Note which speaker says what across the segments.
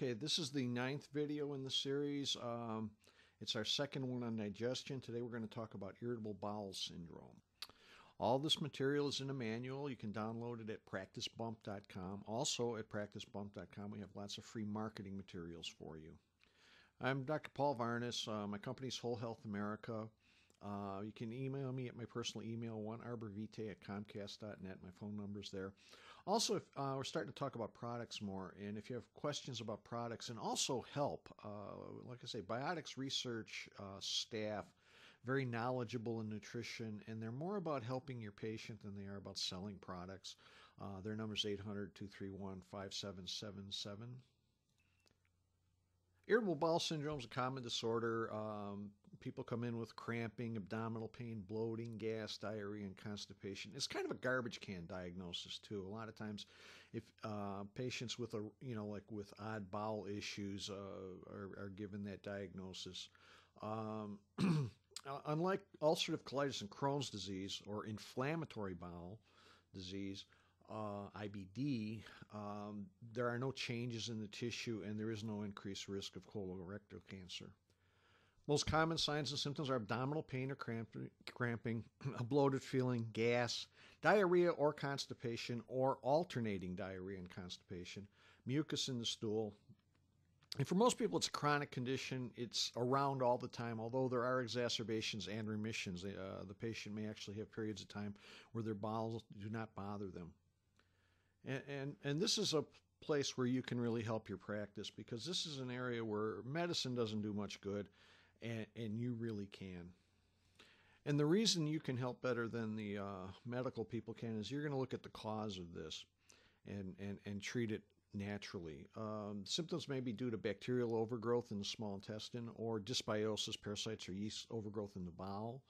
Speaker 1: Okay, this is the ninth video in the series. It's our second one on digestion. Today we're going to talk about irritable bowel syndrome. All this material is in a manual. You can download it at practicebump.com. Also at practicebump.com we have lots of free marketing materials for you. I'm Dr. Paul Varnes. My company's Whole Health America. You can email me at my personal email, 1arborvitae@comcast.net. My phone number's there. Also, if, we're starting to talk about products more, and if you have questions about products and also help, like I say, Biotics research staff, very knowledgeable in nutrition, and they're more about helping your patient than they are about selling products. Their number's 800-231-5777. Irritable bowel syndrome is a common disorder. People come in with cramping, abdominal pain, bloating, gas, diarrhea, and constipation. It's kind of a garbage can diagnosis too. A lot of times, if patients with like with odd bowel issues are given that diagnosis. Unlike ulcerative colitis and Crohn's disease or inflammatory bowel disease, IBD, there are no changes in the tissue and there is no increased risk of colorectal cancer. Most common signs and symptoms are abdominal pain or cramping, a bloated feeling, gas, diarrhea or constipation, or alternating diarrhea and constipation, mucus in the stool. And for most people, it's a chronic condition. It's around all the time, although there are exacerbations and remissions. The patient may actually have periods of time where their bowels do not bother them. And this is a place where you can really help your practice, because this is an area where medicine doesn't do much good, and you really can. And the reason you can help better than the medical people can is you're going to look at the cause of this and treat it naturally. Symptoms may be due to bacterial overgrowth in the small intestine or dysbiosis, parasites or yeast overgrowth in the bowel.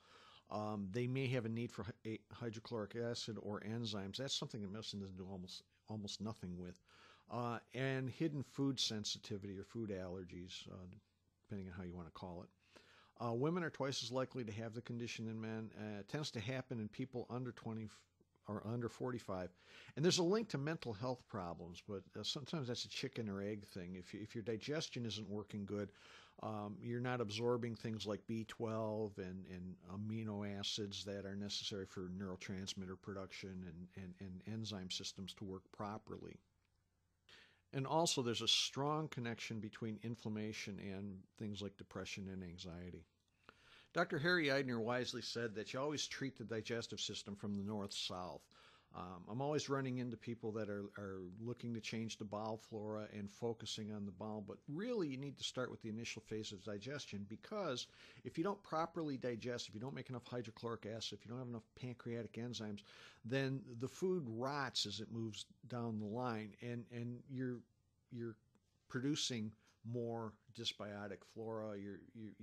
Speaker 1: They may have a need for hydrochloric acid or enzymes. That's something that medicine doesn't do almost nothing with. And hidden food sensitivity or food allergies, depending on how you want to call it. Women are twice as likely to have the condition than men. It tends to happen in people under 20 or under 45. And there's a link to mental health problems, but sometimes that's a chicken or egg thing. If your digestion isn't working good, you're not absorbing things like B12 and amino acids that are necessary for neurotransmitter production and enzyme systems to work properly. And also, there's a strong connection between inflammation and things like depression and anxiety. Dr. Harry Eidner wisely said that you always treat the digestive system from the north-south. I'm always running into people that are looking to change the bowel flora and focusing on the bowel, but really you need to start with the initial phase of digestion, because if you don't properly digest, if you don't make enough hydrochloric acid, if you don't have enough pancreatic enzymes, then the food rots as it moves down the line, and you're producing more dysbiotic flora. You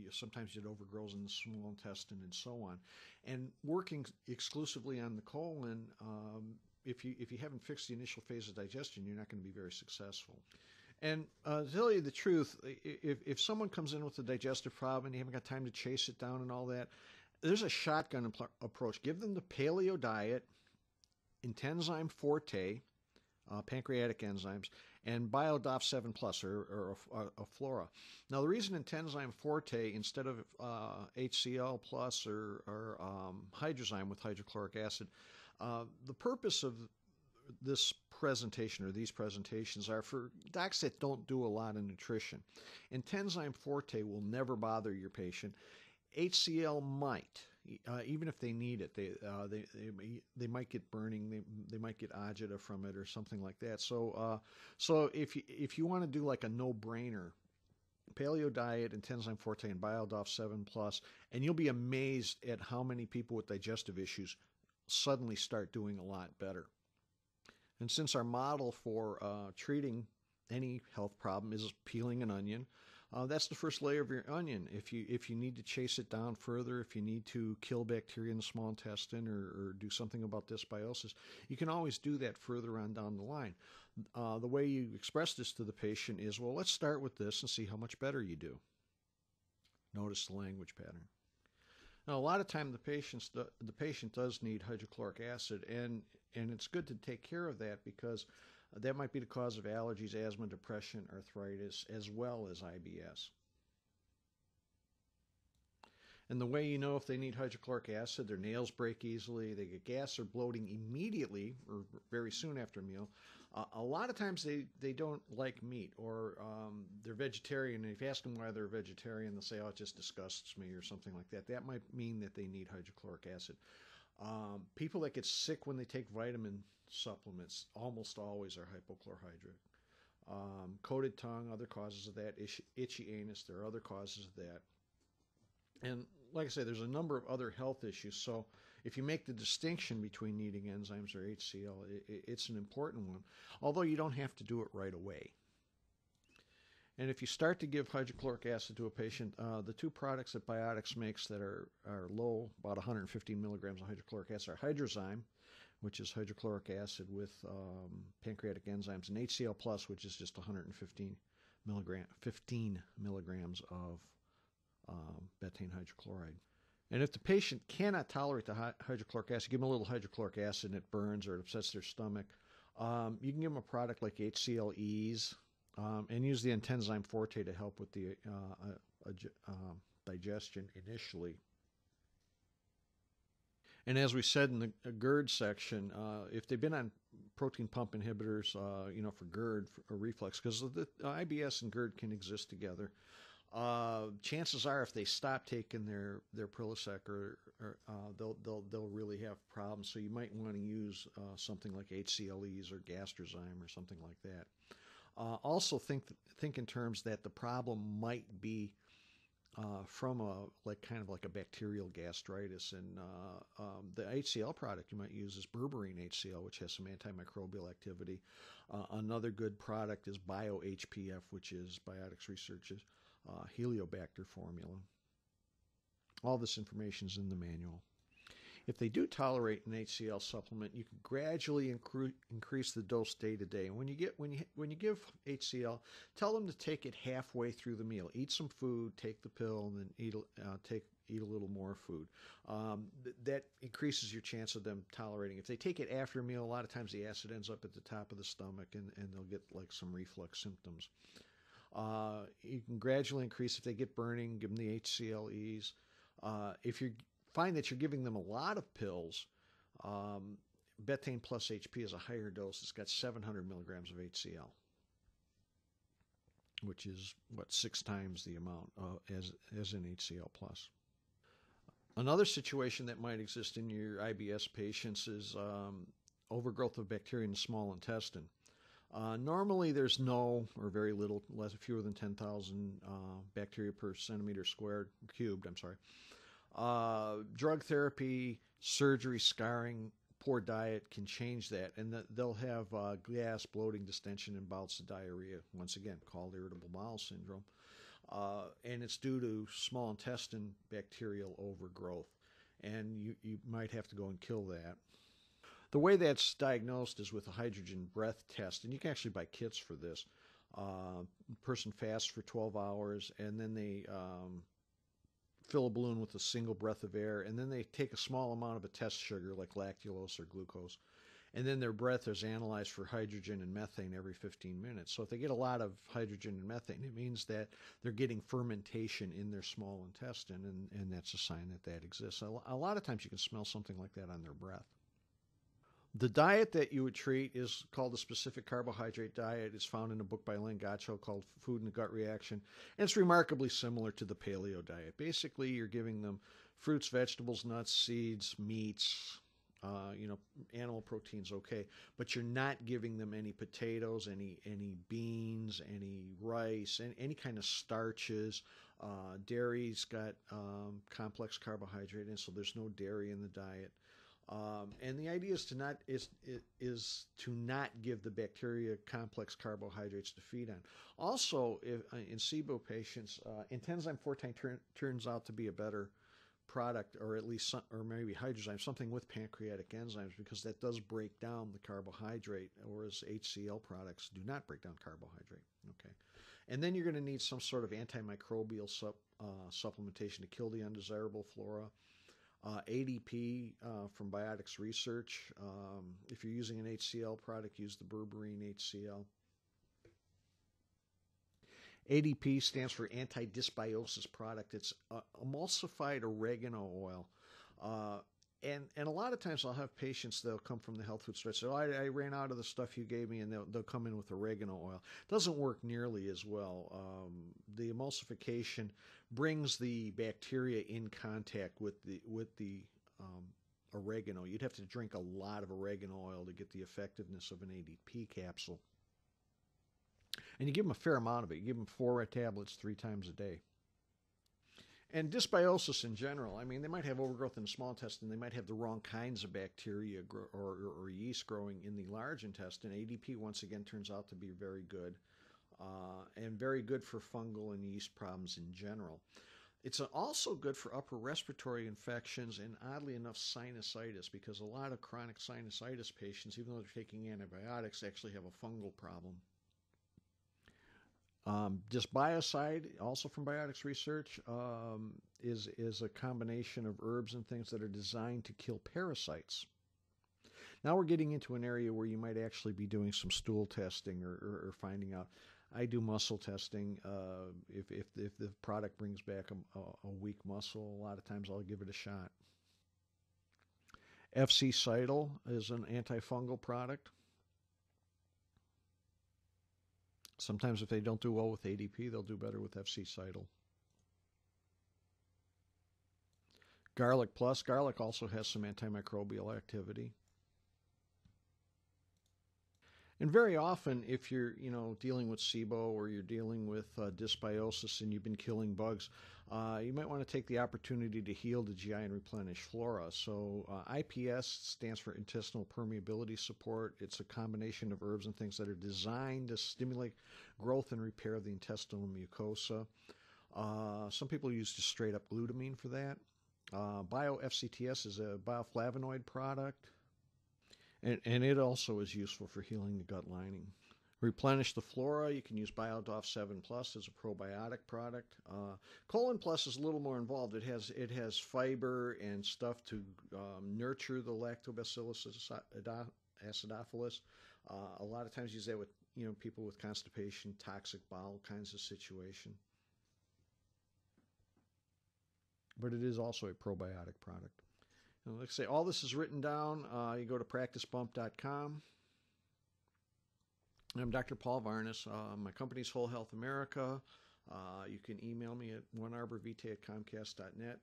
Speaker 1: sometimes it overgrows in the small intestine and so on. And working exclusively on the colon, if you haven't fixed the initial phase of digestion, you're not going to be very successful. And to tell you the truth, if someone comes in with a digestive problem and you haven't got time to chase it down and all that, there's a shotgun approach. Give them the paleo diet, Intenzyme Forte, pancreatic enzymes, and BioDof 7 Plus or a Flora. Now, the reason Intenzyme Forte instead of HCl Plus or Hydrozyme with hydrochloric acid, the purpose of this presentation or these presentations are for docs that don't do a lot of nutrition. Intenzyme Forte will never bother your patient. HCl might. Even if they need it, they might get burning, they might get agita from it or something like that. So if you want to do like a no-brainer, paleo diet, Intenzyme Forte, and BioDof 7 Plus, and you'll be amazed at how many people with digestive issues suddenly start doing a lot better. And since our model for treating any health problem is peeling an onion, that's the first layer of your onion. If you need to chase it down further, if you need to kill bacteria in the small intestine or do something about dysbiosis, you can always do that further on down the line. The way you express this to the patient is, well, let's start with this and see how much better you do. Notice the language pattern. Now, a lot of time the patient does need hydrochloric acid, and it's good to take care of that, because That might be the cause of allergies, asthma, depression, arthritis, as well as IBS. And the way you know if they need hydrochloric acid, their nails break easily, they get gas or bloating immediately or very soon after a meal. A lot of times they don't like meat, or they're vegetarian. And if you ask them why they're vegetarian, they'll say, oh, it just disgusts me or something like that. That might mean that they need hydrochloric acid. People that get sick when they take vitamin supplements almost always are hypochlorhydric. Coated tongue, other causes of that. Itchy anus, there are other causes of that. And like I say, there's a number of other health issues. So if you make the distinction between needing enzymes or HCl, it's an important one, although you don't have to do it right away. And if you start to give hydrochloric acid to a patient, the two products that Biotics makes that are low, about 115 milligrams of hydrochloric acid, are Hydrozyme, which is hydrochloric acid with pancreatic enzymes, and HCl Plus, which is just 115 milligrams of betaine hydrochloride. And if the patient cannot tolerate the hydrochloric acid, give them a little hydrochloric acid and it burns or it upsets their stomach. You can give them a product like HCl Ease and use the Entenzyme Forte to help with the digestion initially. And as we said in the GERD section, if they've been on protein pump inhibitors, for GERD or reflux, because the IBS and GERD can exist together, chances are if they stop taking their Prilosec, they'll really have problems. So you might want to use something like HCLEs or Gastrozyme or something like that. Also think in terms that the problem might be from kind of a bacterial gastritis, and the HCl product you might use is berberine HCl, which has some antimicrobial activity. Another good product is BioHPF, which is Biotics Research's Heliobacter formula. All this information is in the manual. If they do tolerate an HCl supplement, you can gradually increase the dose day to day. And when you give HCl, tell them to take it halfway through the meal. Eat some food, take the pill, and then eat a little more food. That increases your chance of them tolerating. If they take it after a meal, a lot of times the acid ends up at the top of the stomach, and they'll get like some reflux symptoms. You can gradually increase. If they get burning, give them the HCLEs. If you find that you're giving them a lot of pills, betaine plus HP is a higher dose. It's got 700 milligrams of HCl, which is 6 times the amount as in HCl plus. Another situation that might exist in your IBS patients is overgrowth of bacteria in the small intestine. Normally there's no or very little, fewer than 10,000 bacteria per centimeter cubed. Drug therapy, surgery, scarring, poor diet can change that, and they'll have gas, bloating, distension, and bouts of diarrhea, once again called irritable bowel syndrome. And it's due to small intestine bacterial overgrowth, and you might have to go and kill that. The way that's diagnosed is with a hydrogen breath test, and you can actually buy kits for this. Person fasts for 12 hours, and then they fill a balloon with a single breath of air, and then they take a small amount of a test sugar like lactulose or glucose, and then their breath is analyzed for hydrogen and methane every 15 minutes. So if they get a lot of hydrogen and methane, it means that they're getting fermentation in their small intestine, and that's a sign that exists. A lot of times you can smell something like that on their breath. The diet that you would treat is called the specific carbohydrate diet. It's found in a book by Len Gotcho called Food and the Gut Reaction. And it's remarkably similar to the paleo diet. Basically, you're giving them fruits, vegetables, nuts, seeds, meats, animal proteins, okay. But you're not giving them any potatoes, any beans, any rice, any kind of starches. Dairy's got complex carbohydrate, and so there's no dairy in the diet. And the idea is to not give the bacteria complex carbohydrates to feed on. Also, in SIBO patients, Entenzyme Forte turns out to be a better product, or at least or maybe Hydrozyme, something with pancreatic enzymes, because that does break down the carbohydrate, whereas HCl products do not break down carbohydrate. Okay, and then you're going to need some sort of antimicrobial supplementation to kill the undesirable flora. ADP from Biotics Research. If you're using an HCl product, use the berberine HCl. ADP stands for anti-dysbiosis product. It's emulsified oregano oil. And a lot of times I'll have patients, they'll come from the health food store and say, oh, I ran out of the stuff you gave me, and they'll come in with oregano oil. It doesn't work nearly as well. The emulsification brings the bacteria in contact with the oregano. You'd have to drink a lot of oregano oil to get the effectiveness of an ADP capsule. And you give them a fair amount of it. You give them 4 tablets 3 times a day. And dysbiosis in general, I mean, they might have overgrowth in the small intestine. They might have the wrong kinds of bacteria or yeast growing in the large intestine. ADP, once again, turns out to be very good and very good for fungal and yeast problems in general. It's also good for upper respiratory infections and, oddly enough, sinusitis, because a lot of chronic sinusitis patients, even though they're taking antibiotics, actually have a fungal problem. Dysbiocide, also from Biotics Research, is a combination of herbs and things that are designed to kill parasites. Now we're getting into an area where you might actually be doing some stool testing or finding out. I do muscle testing. If the product brings back a weak muscle, a lot of times I'll give it a shot. FC Cytal is an antifungal product. Sometimes if they don't do well with ADP, they'll do better with FC Cytal. Garlic Plus. Garlic also has some antimicrobial activity. And very often, if you're dealing with SIBO or you're dealing with dysbiosis and you've been killing bugs, you might want to take the opportunity to heal the GI and replenish flora. So IPS stands for intestinal permeability support. It's a combination of herbs and things that are designed to stimulate growth and repair of the intestinal mucosa. Some people use just straight up glutamine for that. BioFCTS is a bioflavonoid product. And it also is useful for healing the gut lining. Replenish the flora. You can use BioDoff 7 Plus as a probiotic product. Colon Plus is a little more involved. It has fiber and stuff to nurture the Lactobacillus acidophilus. A lot of times use that with people with constipation, toxic bowel kinds of situation. But it is also a probiotic product. Like I say, all this is written down. You go to practicebump.com. I'm Dr. Paul Varnes. My company's Whole Health America. You can email me at onearborvitae@comcast.net.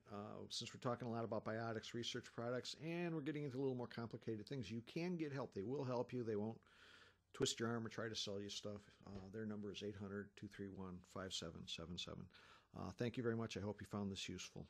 Speaker 1: Since we're talking a lot about Biotics Research products and we're getting into a little more complicated things, you can get help. They will help you. They won't twist your arm or try to sell you stuff. Their number is 800-231-5777. Thank you very much. I hope you found this useful.